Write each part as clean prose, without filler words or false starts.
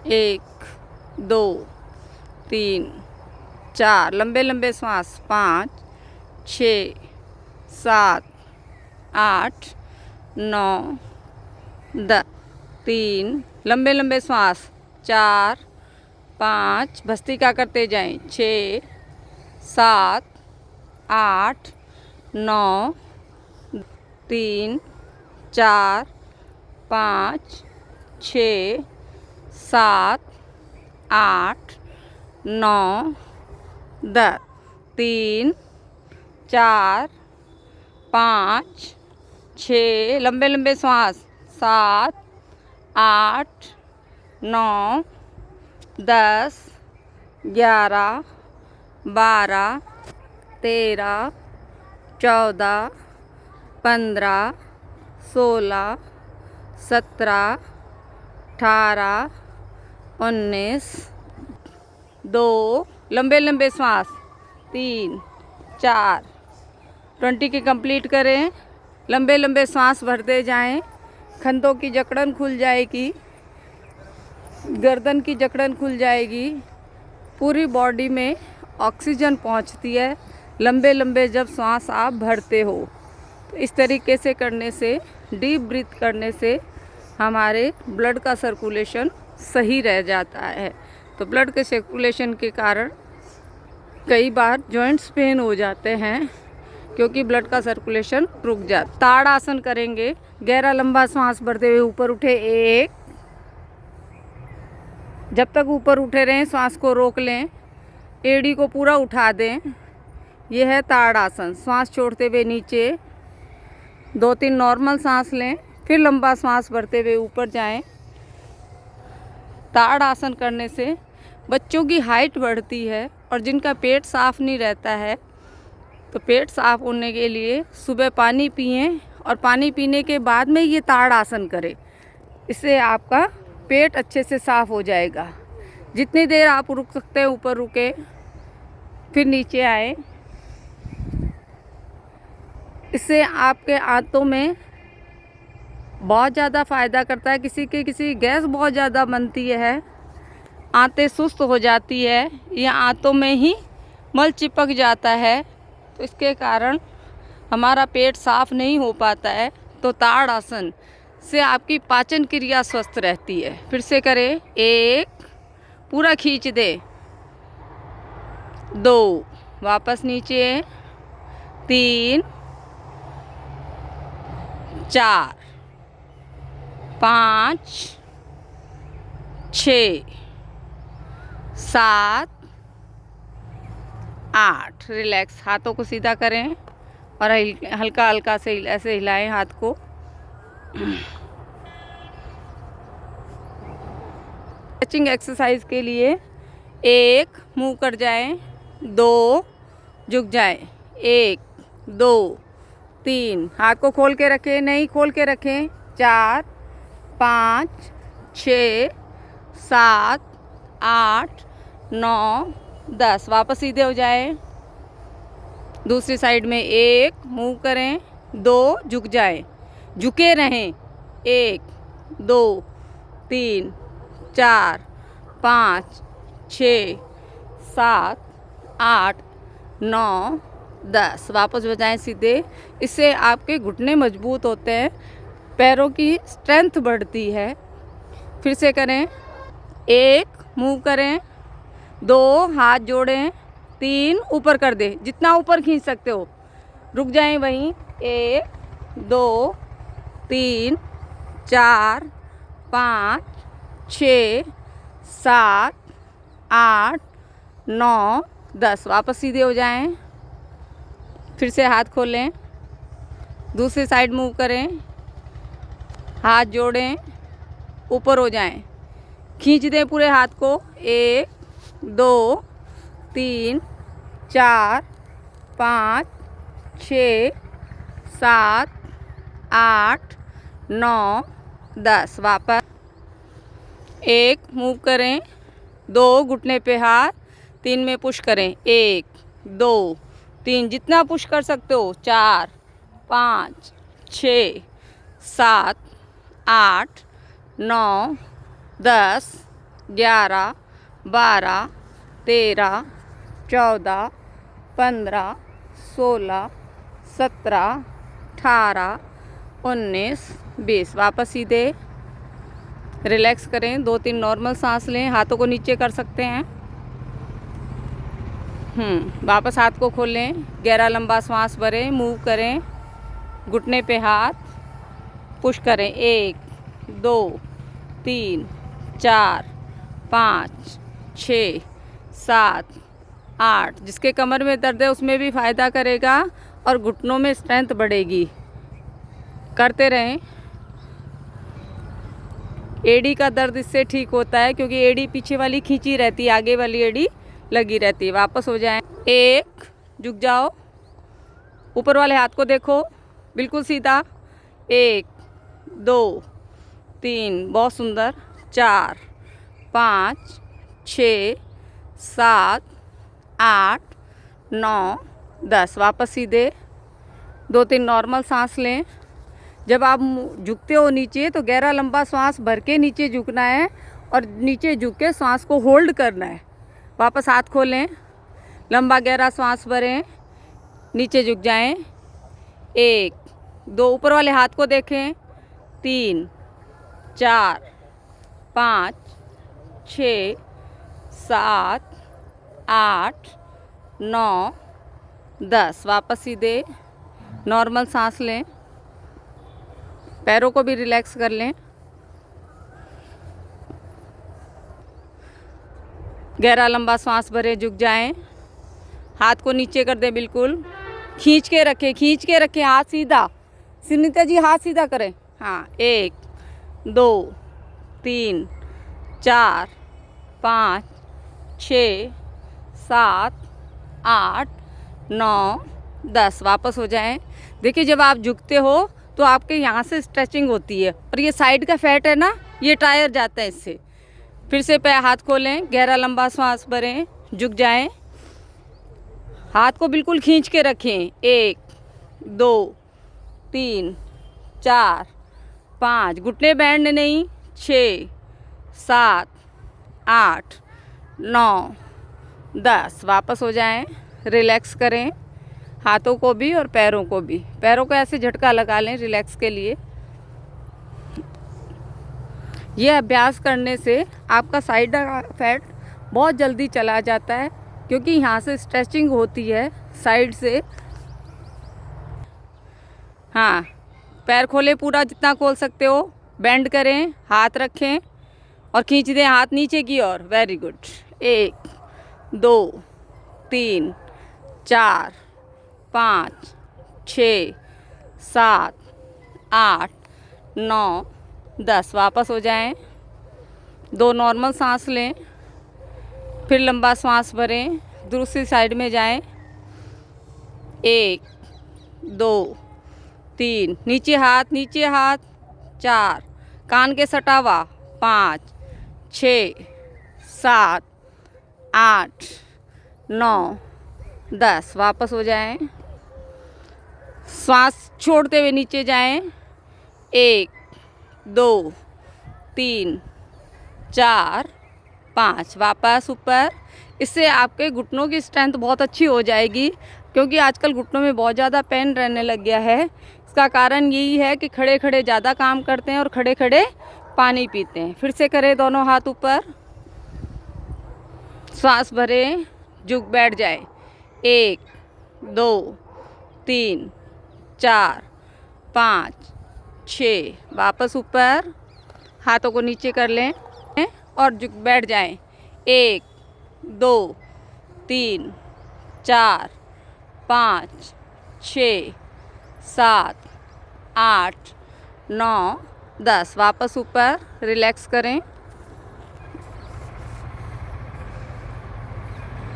एक, दो, तीन, चार, लंबे लंबे सांस, 5, 6, 7, 8, 9, 10, 3, लंबे लंबे सांस, 4, 5, भस्त्रिका करते जाएं, 6, 7, 8, 9, 3, 4, 5, 6, 7, 8, 9, 10, 3, 4, 5, 6, लंबे लंबे सांस, 7, 8, 9, 10, 11, 12, 13, 14, 15, 16, 17, 18, 19, 2, लंबे लंबे सांस, 3, 4, 20 की कंप्लीट करें। लंबे लंबे सांस भरते जाएं। कंधों की जकड़न खुल जाएगी, गर्दन की जकड़न खुल जाएगी, पूरी बॉडी में ऑक्सीजन पहुंचती है लंबे लंबे जब सांस आप भरते हो। तो इस तरीके से करने से, डीप ब्रीथ करने से हमारे ब्लड का सर्कुलेशन सही रह जाता है। तो ब्लड के सर्कुलेशन के कारण कई बार जॉइंट्स पेन हो जाते हैं क्योंकि ब्लड का सर्कुलेशन रुक जाता। ताड़ आसन करेंगे। गहरा लंबा सांस भरते हुए ऊपर उठे, 1, जब तक ऊपर उठे रहें सांस को रोक लें, एड़ी को पूरा उठा दें। यह है ताड़ आसन। सांस छोड़ते हुए नीचे 2-3 नॉर्मल सांस लें, फिर लंबा सांस भरते हुए ऊपर जाएं। ताड़ आसन करने से बच्चों की हाइट बढ़ती है और जिनका पेट साफ नहीं रहता है, तो पेट साफ होने के लिए सुबह पानी पिएं और पानी पीने के बाद में ये ताड़ आसन करें। इससे आपका पेट अच्छे से साफ हो जाएगा। जितनी देर आप रुक सकते हैं ऊपर रुके, फिर नीचे आए। इससे आपके आंतों में बहुत ज़्यादा फ़ायदा करता है। किसी गैस बहुत ज़्यादा बनती है, आंतें सुस्त हो जाती है या आंतों में ही मल चिपक जाता है, तो इसके कारण हमारा पेट साफ नहीं हो पाता है। तो ताड़ आसन से आपकी पाचन क्रिया स्वस्थ रहती है। फिर से करें। 1, पूरा खींच दे। 2, वापस नीचे। 3, 4, 5, 6, 7, 8। रिलैक्स। हाथों को सीधा करें और हल्का हल्का से ऐसे हिलाएं हाथ को। स्ट्रेचिंग एक्सरसाइज के लिए 1, मूव कर जाएं, 2, झुक जाएं, 1, 2, 3, हाथ को खोल के रखें, नहीं खोल के रखें, 4, 5, 6, 7, 8, 9, 10। वापस सीधे हो जाए। दूसरी साइड में 1, मूव करें, 2, झुक जाएं, झुके रहें, 1, 2, 3, 4, 5, 6, 7, 8, 9, 10। वापस बजाएं सीधे। इससे आपके घुटने मजबूत होते हैं, पैरों की स्ट्रेंथ बढ़ती है। फिर से करें। 1, मूव करें, 2, हाथ जोड़ें, 3, ऊपर कर दें, जितना ऊपर खींच सकते हो। रुक जाएं वहीं। 1, 2, 3, 4, 5, 6, 7, 8, 9, 10। वापस सीधे हो जाएं। फिर से हाथ खोलें, दूसरी साइड मूव करें, हाथ जोड़ें, ऊपर हो जाएं, खींच दें पूरे हाथ को। 1, 2, 3, 4, 5, 6, 7, 8, 9, 10। वापस 1, मूव करें, 2, घुटने पे हाथ, 3 में पुश करें, 1, 2, 3, जितना पुश कर सकते हो, 4, 5, 6, 7, 8, 9, 10, 11, 12, 13, 14, 15, 16, 17, 18, 19, 20। वापस सीधे रिलैक्स करें। 2-3 नॉर्मल सांस लें। हाथों को नीचे कर सकते हैं। वापस हाथ को खोलें। गहरा लंबा सांस भरें। मूव करें। घुटने पे हाथ पुश करें। 1, 2, 3, 4, 5, 6, 7, 8। जिसके कमर में दर्द है उसमें भी फ़ायदा करेगा और घुटनों में स्ट्रेंथ बढ़ेगी। करते रहें। एड़ी का दर्द इससे ठीक होता है क्योंकि एड़ी पीछे वाली खींची रहती है, आगे वाली एड़ी लगी रहती है। वापस हो जाएं। 1, झुक जाओ। ऊपर वाले हाथ को देखो, बिल्कुल सीधा। 1, 2, 3, बहुत सुंदर। 4, 5, 6, 7, 8, 9, 10। वापस सीधे। 2-3 नॉर्मल सांस लें। जब आप झुकते हो नीचे तो गहरा लंबा सांस भर के नीचे झुकना है और नीचे झुक के सांस को होल्ड करना है। वापस हाथ खोलें। लंबा गहरा सांस भरें। नीचे झुक जाएं। 1, 2, ऊपर वाले हाथ को देखें। 3, 4, 5, 6, 7, 8, 9, 10। वापस सीधे नॉर्मल सांस लें। पैरों को भी रिलैक्स कर लें। गहरा लंबा सांस भरें। झुक जाएं। हाथ को नीचे कर दें, बिल्कुल खींच के रखें। हाथ सीधा। सुनीता जी हाथ सीधा करें। हाँ, 1, 2, 3, 4, 5, 6, 7, 8, 9, 10। वापस हो जाएं। देखिए, जब आप झुकते हो तो आपके यहाँ से स्ट्रेचिंग होती है और ये साइड का फैट है ना, ये टायर जाता है इससे। फिर से पैर हाथ खोलें। गहरा लंबा सांस भरें। झुक जाएं। हाथ को बिल्कुल खींच के रखें। 1, 2, 3, 4, 5। घुटने बैंड नहीं। 6, 7, 8, 9, 10। वापस हो जाएं। रिलैक्स करें हाथों को भी और पैरों को भी। पैरों को ऐसे झटका लगा लें रिलैक्स के लिए। यह अभ्यास करने से आपका साइड का फैट बहुत जल्दी चला जाता है क्योंकि यहाँ से स्ट्रेचिंग होती है साइड से। हाँ, पैर खोले पूरा जितना खोल सकते हो। बेंड करें, हाथ रखें और खींच दें हाथ नीचे की ओर। Very good. 1, 2, 3, 4, 5, 6, 7, 8, 9, 10। वापस हो जाएं। 2 नॉर्मल सांस लें। फिर लंबा सांस भरें। दूसरी साइड में जाएं। 1, 2, 3, नीचे हाथ। 4, कान के सटावा। 5, 6, 7, 8, 9, 10। वापस हो जाएं। सांस छोड़ते हुए नीचे जाएं। 1, 2, 3, 4, 5। वापस ऊपर। इससे आपके घुटनों की स्ट्रेंथ बहुत अच्छी हो जाएगी क्योंकि आजकल घुटनों में बहुत ज़्यादा पेन रहने लग गया है। इसका कारण यही है कि खड़े खड़े ज़्यादा काम करते हैं और खड़े खड़े पानी पीते हैं। फिर से करें, दोनों हाथ ऊपर। सांस भरें। झुक बैठ जाए। 1, 2, 3, 4, 5, 6। वापस ऊपर। हाथों को नीचे कर लें और झुक बैठ जाएं। 1, 2, 3, 4, 5, 6, 7, 8, 9, 10। वापस ऊपर। रिलैक्स करें।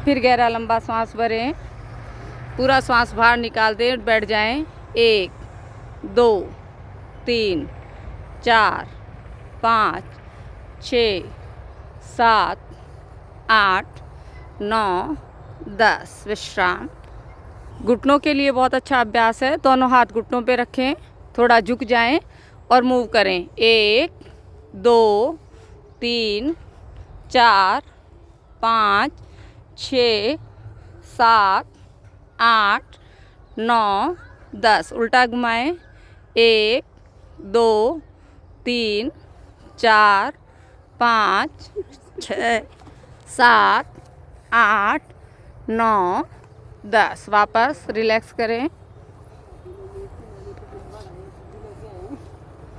फिर गहरा लंबा सांस भरें। पूरा सांस बाहर निकाल दें। बैठ जाएं। 1, 2, 3, 4, 5, 6, 7, 8, 9, 10। विश्राम। घुटनों के लिए बहुत अच्छा अभ्यास है। दोनों हाथ घुटनों पे रखें। थोड़ा झुक जाएं और मूव करें। 1, 2, 3, 4 5 6 7 8 9 10। उल्टा घुमाएं। 1 2 3 4 5 6 7 8 9 10। वापस रिलैक्स करें।